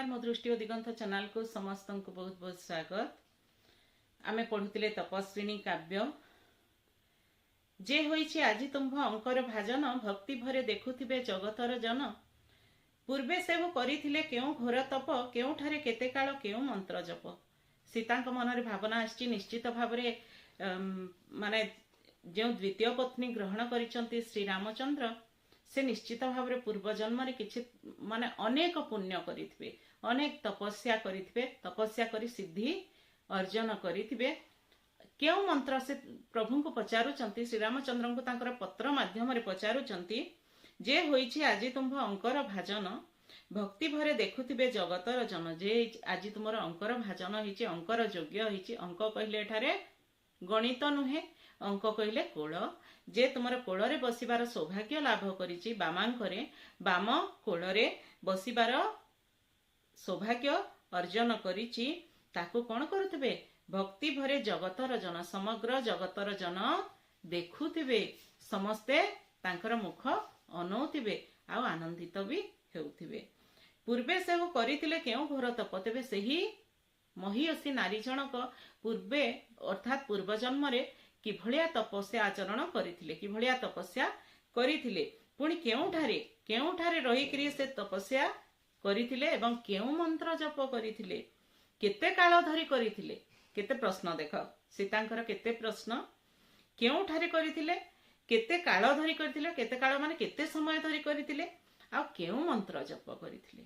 नमस्कार मो दृष्टि और दिगंत चैनल को समस्त को बहुत बहुत स्वागत। आमे पढ़ुतिले तपस्विनी काव्य जे होइछि आजि तुम्भ अंकर भाजन भक्ति भरे देखुथिबे जगतर जन पूर्वे सेव करिथिले केउ घोर तप केउठारे केते काल केउ मंत्र जप। सीतांक मनरे भावना आछि निश्चित भावरे माने जो द्वितीय पत्नी ग्रहण करिसंती श्री रामचंद्र से निश्चित भाव पूर्व जन्म किछि माने अनेक पुण्य करिथिबे अनेक तपस्या करिथिबे तपस्या करी सिद्धि अर्जन करिथिबे। केउ मंत्र से प्रभु को पचारुचंती श्री रामचंद्र को तांकर पत्र माध्यम रे पचारुचंती जे होइछि आजि तुम्भ अंकर भाजन भक्ति भरे देखुथिबे जगतर जन। जे आजि तुमर अंकर भाजन होइछि अंकर योग्य होइछि। अंक कहले एठारे गणित नुहे अंक कहले कोल जे तुमर कोल रे बसिबार सौभाग्य लाभ करिछि बामांकरे बाम कोल रे बसिबार सौभाग्य अर्जन करिछि ताको कोन करुथिबे भक्ति भरे जगतर जन समग्र जगतर जन देखुथिबे समस्ते तांकर मुख अनौथिबे आ आनंदित भी हेउथिबे। पूर्वे सेव करिथिले केउ घोर तप तेबे सेही महियसी नारी जनक पूर्वे अर्थात पूर्व जन्म रे कि भलिया तपस्या आचरण करिथिले कि भलिया तपस्या करिथिले पुणी केउठारे रही करी से तपस्या करिथिले एवं केउ मंत्र जप करिथिले केते काल धरी करिथिले। केते प्रश्न देख सीतांकर केते प्रश्न केउठारे करिथिले केते काल धरी करिथिले केते काल माने केते समय धरी करिथिले आ केउ मंत्र जप करिथिले।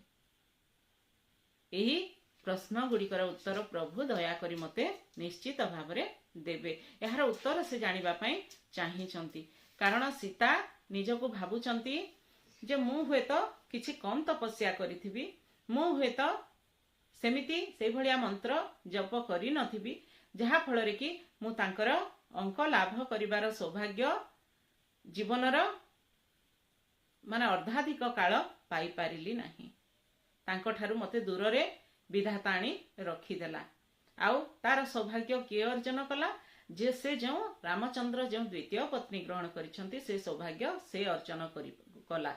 एही प्रश्न गुड़िकर उत्तर प्रभु दया करी मते निश्चित भावरे देबे। यार उत्तर से जानिबा पई चाहिचंती कारण सीता निजको भाबुचंती जे मु हेत किछि कम तपस्या करिथिबी मु हेत सेमिति से भलिया मंत्र जप करि नथिबी जहा फल रे कि मु तांकर अंक लाभ करिवार सौभाग्य जीवनर माने अर्धाधिक काल पाई पारिली नाही। तांको ठारू मते दूर रे विधाता आनी रखीदेला आउ तार सौभाग्य किए अर्जन कला जे से जो रामचंद्र जो द्वितीय पत्नी ग्रहण करिसंती से सौभाग्य से अर्जन कला।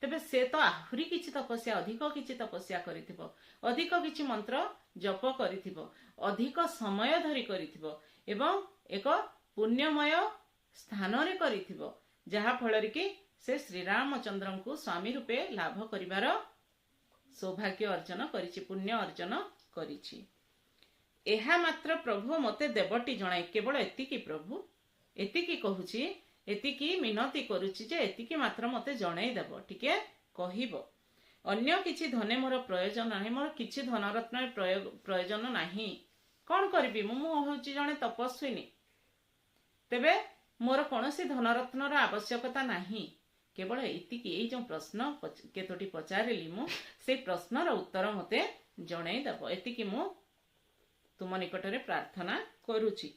तेबे से तो आहुरी किछि तपस्या अधिक किछि तपस्या करिथिबो अधिक किछि मंत्र जप करिथिबो अधिक समय धरी करिथिबो एवं एक पुण्यमय स्थान रे करिथिबो जहा फल रे कि से श्री रामचंद्र को स्वामी रूपे लाभ करिवार सौभाग्य अर्जन करिछि पुण्य अर्जन करिछि। एहा मात्र प्रभु मते देवटी जणाई केवल एतिकी प्रभु एतिकी कहूछि एतिकी मिनती करूछि जे एतिकी मात्र मते जणाई देबो टिके कहिबो अन्य किछि धने मोर प्रयोजन नाही मोर किछि धनरत्न प्रयोजन नाही कोन करबी मु होछि जणे तपस्विनी तेबे मोर कोनोसी धनरत्नर आवश्यकता नाही केवल एतिकी ए जो प्रश्न केतोटी पचारिली मु से प्रश्नर उत्तर मते जणाई देबो एतिकी मु तुम निकटरे प्रार्थना करूची।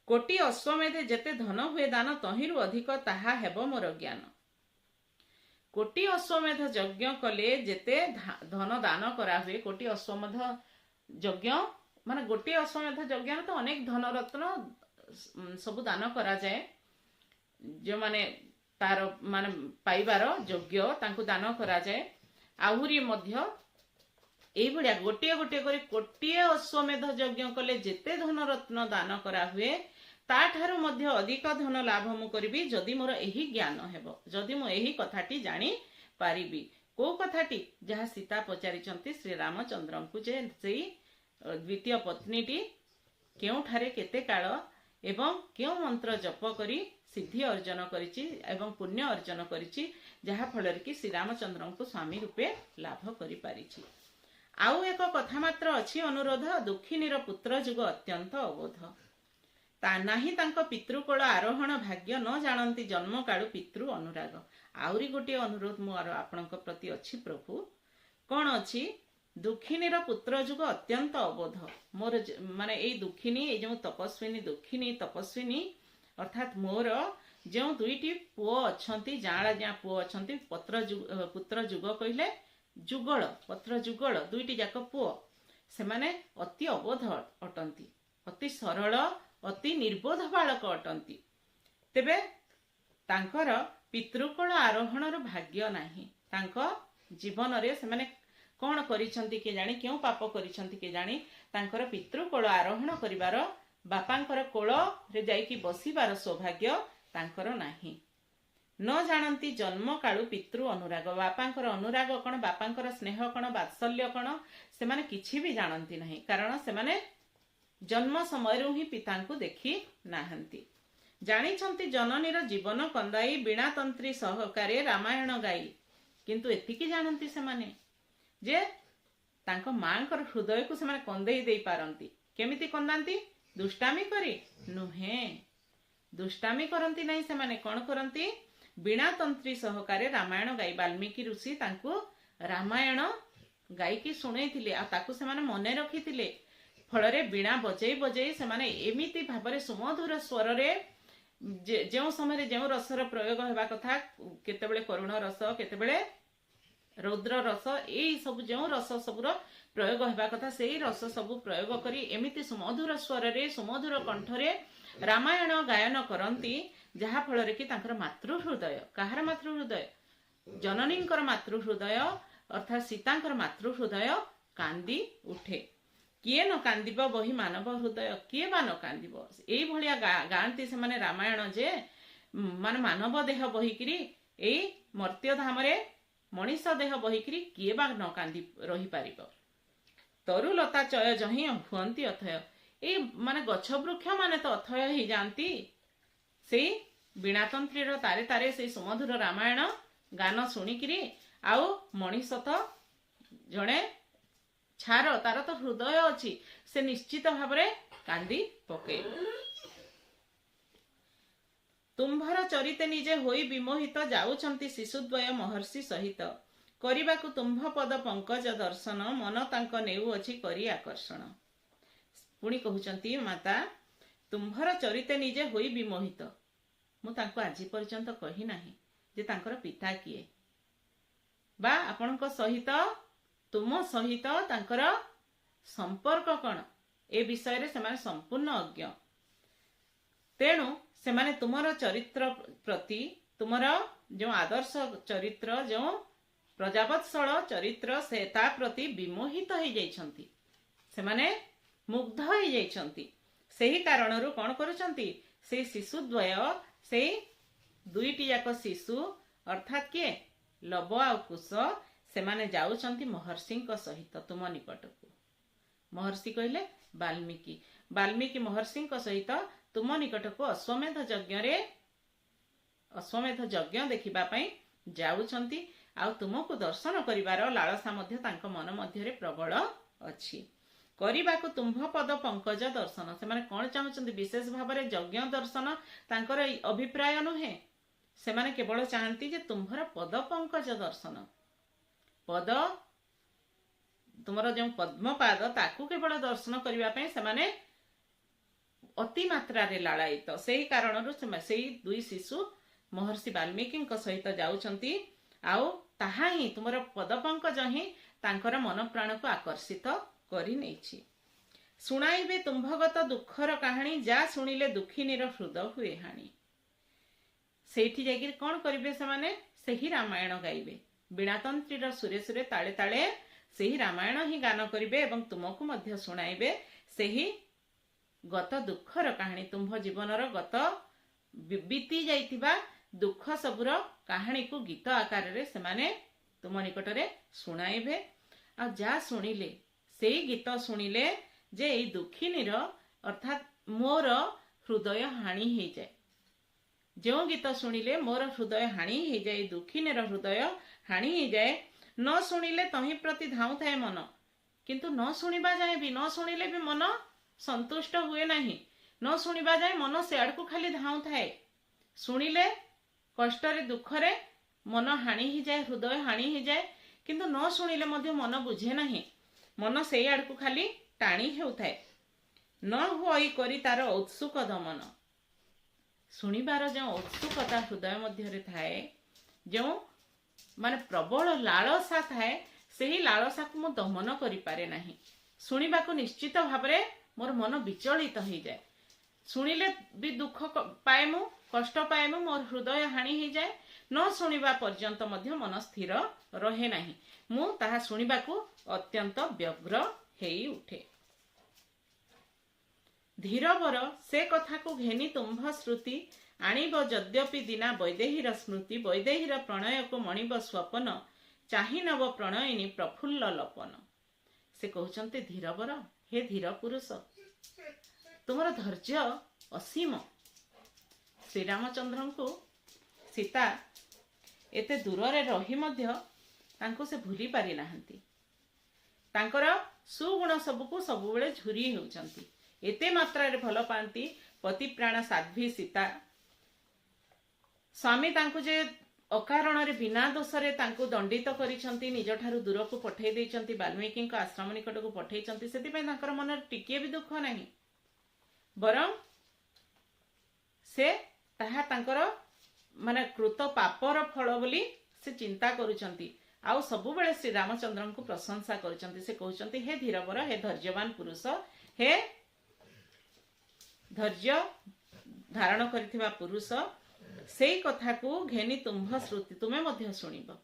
कोटि अश्वमेध जेते धन हुए दान तहिरु अधिक ताहा हेबो मोर ज्ञान। कोटि अश्वमेध यज्ञ कले जेते धन दान करा हुए कोटि अश्वमेध यज्ञ माने गोटे अश्वमेध यज्ञ तो अनेक धन रत्न सब दान करा जाए जो माने तार माने पाइबार योग्य तांको दान करा जाए आहुरी मध्य एई भलिया गोटे गोटे करी कोटिए अश्वमेध यज्ञ कले जेते धन रत्न दान करा हुए ता ठारू मध्य अधिक धन लाभ मु करिबी जदि मोर एही ज्ञान हेबो जदि मु एही कथाटी जानी पारिबी। को कथाटी जहा सीता पचारिचंती श्री रामचंद्र को जे सेई द्वितीय पत्नीटी केउठारे केते काल एवं केउ मंत्र जप करी सिद्धि अर्जन करिछि एवं पुण्य अर्जन करिछि जहा फल रे कि श्री रामचंद्र को स्वामी रूपे लाभ करि पारिछि। आउ एक कथा मात्र अछि अनुरोध दुखिनीर पुत्र जुग अत्यंत अबोध ता नाही तांको पितृकोल आरोहण भाग्य न जानती जन्म कालु पितृ अनुराग। आउरी गोटे अनुरोध मोर आपणक प्रति अछि प्रभु कोन अछि दुखिनीर पुत्र जुग अत्यंत अबोध मोर माने एई दुखिनी ए जो तपस्विनी दुखिनी तपस्विनी अर्थात मोर जो दुईटी पुओ अछंती जाळा जा पुओ अछंती पुत्र जुग कहिले जुगल पत्र जुगल दुईटी जाक पुओ से माने अति अबोध अटंती अति सरल अति निर्बोध बालक अटंती तेबे तांकर पितृकोल आरोहणर भाग्य नाही तांको जीवन रे से माने कौन करिसंती के जानी क्यों पाप करिसंती के जानी तांकर पितृ कोल आरोहण करिवार बापांकर कोल रे जाईकी बसिबार सौभाग्य तांकर नाही। न जानती जन्म कालू पितृ अनुराग बापांकर अनुराग कौन बापांकर स्नेह कौन वात्सल्य कौन से माने किछि भी जानती नहीं कारण से माने जन्म समय ही पिता को देखी नाहंती। जानिछंती जननीर जीवन कंदाई बिना तंत्री सहकारे रामायण गाई किंतु एतिकी जानती से माने जे तांको मांकर हृदय को से माने कंदेई देई पारंती। केमिति कंदांती दुष्टामी करी नुहे दुष्टामी करंती नहीं से माने कोन करंती बिना तंत्री सहकारे रामायण गाई वाल्मीकि ऋषि तांको रामायण गाई की शुणैथिले आ ताकू से माने मने रखिथिले फलरे बिना बजई बजई से माने एमिति भाबरे सुमधुर स्वर रे जो समय जो रसर प्रयोग होगा कथा केतेबेले करुण रस केतेबेले रौद्र रस यही सब जो रस सबुर प्रयोग होगा कथा से रस सब प्रयोग करी एमिति सुमधुर स्वर रे सुमधुर कंठरे रामायण गायन करती जहा फल रे कि तांकर मातृहृदय कहार मातृहृदय जननींकर मातृहृदय अर्थात सीतांकर मातृहृदय कांदी उठे। किए न कांदिब बही मानव हृदय किए बा न कांदिब एई भलिया गांती से माने रामायण जे मान मानव देह बहिकिरी एई मर्त्य धाम रे मनीष देह बहिकिरी किए बा न कांदी रही पारिब। तरुलता चय जही हुअंती अथय एई माने गछ वृक्ष माने तो अथय ही जानती सेई बीणातंत्री रो तारे तारे सेई सुमधुर रामायण गान सुनिकिरी आउ मनीष तो जणे छार तार तो हृदय अच्छी से निश्चित भाव रे कांदी पके। तुम्भर चरिते निजे होई विमोहित जाउछंती शिशुद्वय महर्षि सहित करिबाकु तुम्भ पद पंकज दर्शन मन तांक नेउ अछि करी आकर्षण। पुणी कहउछंती माता तुम्भर चरिते निजे होई विमोहित मु तांको आजि पर्यंत कहि नाही जे तांकर पिता किए बा आपनक सहित तुम सहित तांकर संपर्क कौन ए विषय रे सेमाने संपूर्ण अज्ञ तेणु सेमाने तुमर चरित्र प्रति तुमर जो आदर्श चरित्र जो प्रजावत्सल चरित्र से ता प्रति विमोहित हो जाइछंती सेमाने मुग्ध हो जाइछंती। सेही कारणरू कौन करूछंती से शिशुद्वय से दुईटी जाक शिशु अर्थात किए लव आ कुश से माने जाउछंती महर्षि सहित तुम निकट को। महर्षि कहले वाल्मीकि महर्षि सहित तुम निकट को अश्वमेध यज्ञ देखिबा पई जाउछंती आ तुमको दर्शन करिवार लालसा मध्य तांको मन मध्य रे प्रबल अछि। करिबाको तुम्भ पद पंकज दर्शन से माने कोन चाहुछंती विशेष भाव रे यज्ञ दर्शन तांकर अभिप्राय नुहे से माने केवल चाहंती जे तुम्भर पद पंकज दर्शन पद तुमर जो पद्मपाद ताकू केवल दर्शन करिवा पई से माने अति मात्रा रे लालायित सेही कारणरू से दुई शिशु महर्षि वाल्मीकि सहित जाउछंती आउ ताहा ही तुमर पद पंकज ही तांकर मन प्राण को आकर्षित करि नेछि। सुनाइबे तुम्भगत दुखर कहानी जा सुनिले दुखीनीर हृदय हुए हानि। सेठी जागिर कौन करिवे से माने सेही रामायण गाइबे बीणातंत्रीर सुरे सुरे ताले ताले सेही रामायण ही गान करिवे एवं तुमको मध्य सुनाइबे सेही गत दुखर कहानी तुम्भ जीवनर गत बीती जाइतिबा दुख सबुर कहानी को गीत आकार रे से माने तुम निकट रे सुनाइबे आ जा सुनिले सेही गीत सुनिले जे एई दुखीनीर अर्थात मोर हृदय हानि हे जाए जो गीत शुणिले मोर हृदय हानि हो जाए दुखीनेर हृदय हानि हो जाए न शुणिले तही प्रति धाऊ थाए मन किंतु न शुणिबा जाए भी न शुणिले भी मन संतुष्ट हुए नहीं न शुणिबा जाए मन से आड़ को खाली धाऊ थाए शुणिले कष्टरे दुखरे मन हानि हो जाए हृदय हानि हो जाए किंतु न शुणिले मध्य मन बुझे नहीं मन से आड़ को खाली टाणी हेउथाए न होई करी तार उत्सुक दमन शुणिबार जो उत्सुकता हृदय मध्य थाए जो माने प्रबल लालसा थाए सेही लालसा को मु दमन करि पारे नाही शुणिबा को निश्चित भाव रे मोर मन विचलित हो जाए शुणिले भी दुख पाए मु कष्ट पाए मु मोर हृदय हानि हो जाए न शुणिबा पर्यंत मध्य मन स्थिर रहे नाही मु ताहा शुणिबा को अत्यंत व्यग्र हेई उठे। धीरवर से कथा को घेनी तुम्भ श्रुति आणिब यद्यपि दिना वैदेहीर स्मृति वैदेहीर प्रणय को मणिब स्वपन चाहि नव प्रणयिनी प्रफुल्ल लपन। से कहते धीरवर हे धीर पुरुष तुमर धैर्य असीम। श्रीरामचंद्र को सीता एते दूर रही मध्य तांको से भूली पारि नाहंती। तांकर सुगुण सबको सबुबेले झुरी होउचंती। एते मात्रा रे भल पांती पति प्राण साध्वी सीता। स्वामी तांको जे अकारण रे बिना दोष रे तांको दंडित करिसंती निज ठारू दूर को पठै दैचंती वाल्मीकि आश्रम निकट को पठैचंती। सेति पय तांकर मन टिके भी दुख नाही बरं से ताहा तांकर माने कृत पापर फल बोली से चिंता करुचंती। आउ सबु बेले श्री रामचंद्र को प्रशंसा करुचंती। से कहउचंती हे धीरवर हे धैर्यवान पुरुष हे धैर्य धारण करिथिबा पुरुष सेई कथा को घेनी तुम्भ श्रुति तुमे मध्य शुणिब।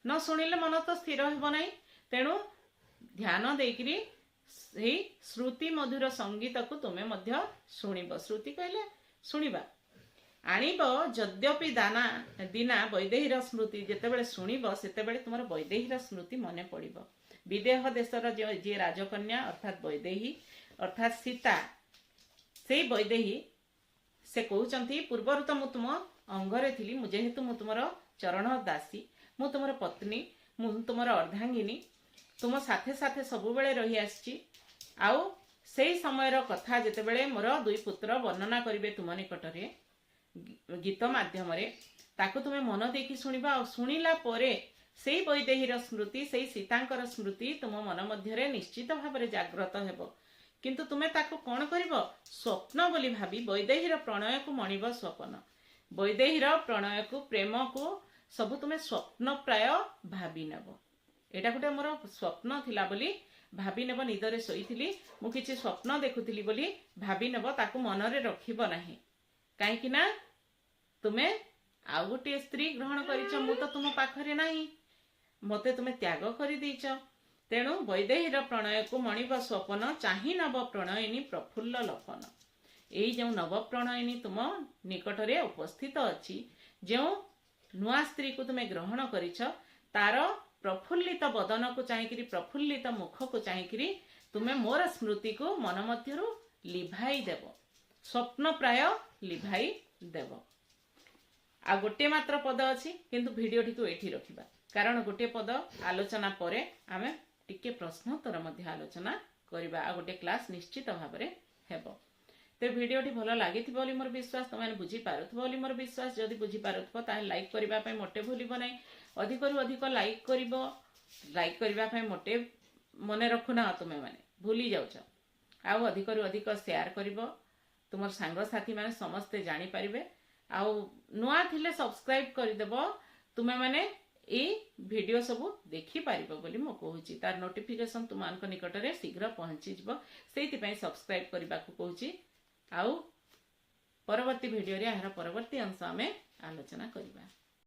न शुणिले मन तो स्थिर हेबो नाही। तेणु ध्यान देकिरी सेई श्रुति मधुर संगीत को तुमे मध्य शुणिब। श्रुति कहले शुणिबा। आणिब यद्यपि दाना दिना वैदेहीर स्मृति जेतेबेले शुणिब सेतेबेले तुमर वैदेहीर स्मृति मने पड़िब। विदेह देशर जे राजकन्या अर्थात वैदेही अर्थात सीता से वैदेही से कहउचंती पूर्वर तो मु तुम अंगरे थिली जेहेतु मु तुमर चरण दासी मु तुमर पत्नी मु तुमर अर्धांगिनी तुम साथे साथे सबु बेले रही आछि। आउ सेई समयर कथा जेतेबेले मोर दुई पुत्र वर्णना करिवे तुम निकटरे गीत माध्यम रे ताकु तुमे मन देखि शुणिबा। आ शुणिला परे सेई वैदेहीर स्मृति सेई सीतांकर स्मृति तुम मन मध्यरे निश्चित भाबरे जागृत हेबो। किंतु तुमे ताकु कौन करिबो स्वप्न बोली भाबी वैदेहीर प्रणय को मणिब स्वप्न। वैदेहीर प्रणय को प्रेम को सब तुमे स्वप्न प्राय भाबी नेबो। एटा गोटे मोर स्वप्न थिला बोली भाबी नेबो। निदरे सोईथिली मु किछि स्वप्न देखुथिली बोली भाबी नेबो। ताकु मनरे रखिबो नाही। काहेकि ना तुमे आउ गोटे स्त्री ग्रहण करिछ मु तो तुम पाखरे नाही मते तुमे त्याग करि दैछ। तेणु वैदेहीर प्रणय को मणिब स्वपन चाहि नव प्रणयिनी प्रफुल्ल लपन। एई जो नव प्रणयिनी तुम निकटरे उपस्थित अछि जो नुआ स्त्री को तुमे ग्रहण करिछ तार प्रफुल्लित बदन को चाहिकिरी प्रफुल्लित मुख को चाहिकिरी तुमे मोर स्मृति को मन मध्यरु लिभाई देव। स्वप्न प्राय लिभाई देव। आ गोटे मात्र पद अछि किंतु वीडियो टी को एठी रखिबा कारण गोटे पद आलोचना परे आमे टिके प्रश्नोत्तर मध्य आलोचना करिबा। आ गोटे क्लास निश्चित भाबरे हेबो। ते वीडियो टी भलो लागिथिबो बोली मोर विश्वास तमाने बुझी पारुथबो बोली मोर विश्वास। जदि बुझी पारुथबो ताहे लाइक करिबा पय मोटे भूलिबो नै। अधिक रु अधिक लाइक करिबो। लाइक करिबा पय मोटे मने रखुना तुमे माने भूली जाउछ। आ अधिक रु अधिक शेयर करिबो तुमर संग साथी माने समस्त जानि परिबे। आ नुआ थिले सब्सक्राइब करि देबो तुमे माने ए वीडियो सब देखि पारिबो बोली मो कहूची। तार नोटिफिकेशन तुमानक निकटरे शीघ्र पहुंची जिवो सेति पय सब्सक्राइब करिबा को कहूची। आउ परवर्ती वीडियो रे आहार परवर्ती अंश आमे आलोचना करिबा।